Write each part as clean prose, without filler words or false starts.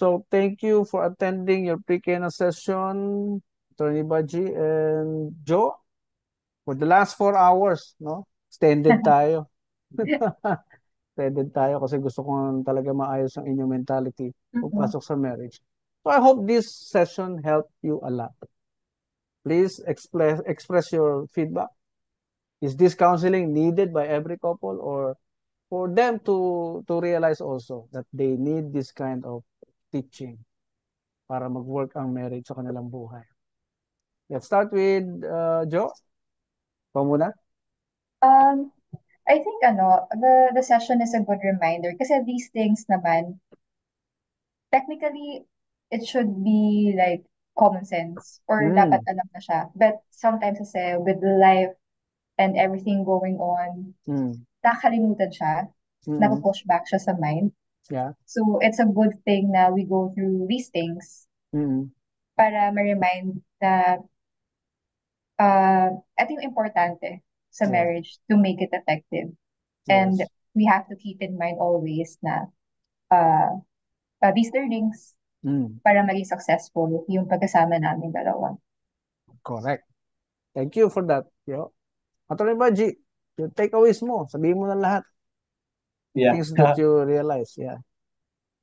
So thank you for attending your pre-Kena session, Attorney Baji and Joe, for the last 4 hours, no? Extended tayo. Extended tayo kasi gusto ko talaga maayos ang inyong mentality Mhm. pagpasok sa marriage. So I hope this session helped you a lot. Please express your feedback. Is this counseling needed by every couple, or for them to realize also that they need this kind of teaching para mag-work ang marriage sa kanilang buhay? Let's start with Joe. Ikaw muna. Um, I think the session is a good reminder kasi these things naman, technically, it should be like common sense or dapat Mm, alam na siya. But sometimes kasi with life and everything going on, mm, nakakalimutan siya, mm, napupush back siya sa mind. yeah. So it's a good thing na we go through these things Mm, para ma-remind na ito yung importante sa yeah. marriage to make it effective. And Yes. we have to keep in mind always na uh, these learnings Mm, para maging successful yung pagkasama namin dalawa. correct. Thank you for that, Joe. Attorney Baji, yung takeaways mo, sabihin mo na lahat. Yeah. Things that you realize. Yeah.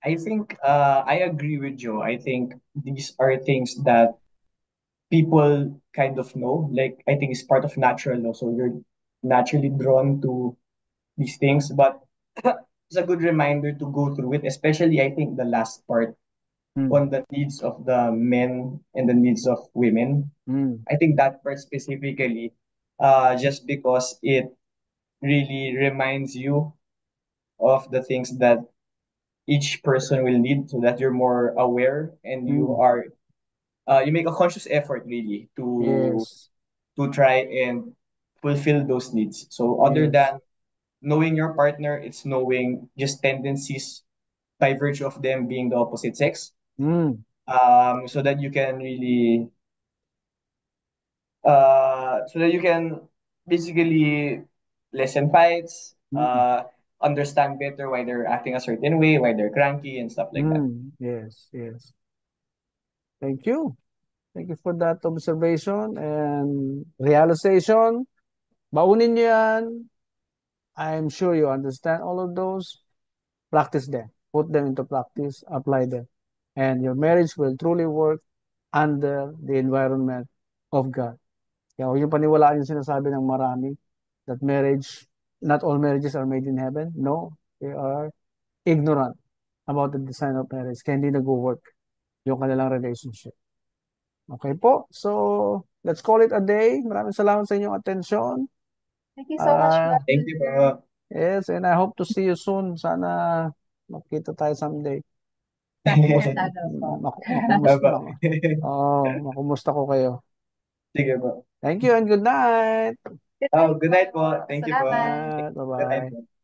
I think I agree with Joe. I think these are things that people kind of know. Like I think it's part of natural law. So you're naturally drawn to these things. But it's a good reminder to go through it, especially I think the last part Mm, on the needs of the men and the needs of women. mm, I think that part specifically, just because it really reminds you of the things that each person will need so that you're more aware and you mm. are you make a conscious effort really Yes. to try and fulfill those needs. So other Yes. than knowing your partner, it's knowing just tendencies by virtue of them being the opposite sex. Mm, So that you can really so that you can basically lessen fights, mm, understand better why they're acting a certain way, why they're cranky and stuff like that. mm. Yes. Yes. Thank you. Thank you for that observation and realization. Baunin niyo yan. I'm sure you understand all of those. Practice them. Put them into practice. Apply them. And your marriage will truly work under the environment of God. Kaya huwag yung paniwalaan yung sinasabi ng marami that not all marriages are made in heaven. No, they are ignorant about the design of marriage. Kaya hindi nag-work yung kanilang relationship. Okay po. So, let's call it a day. Maraming salamat sa inyong atensyon. Thank you so much, Ah, Thank you, brother. yes, and I hope to see you soon. Sana makita tayo someday. Sana po. Makumusta, Bye-bye. makumusta ko kayo. Sige po. Thank you and good night. Good Oh, night good po. night po. Thank you po. Salamat. Salamat. Good night Bye-bye. po.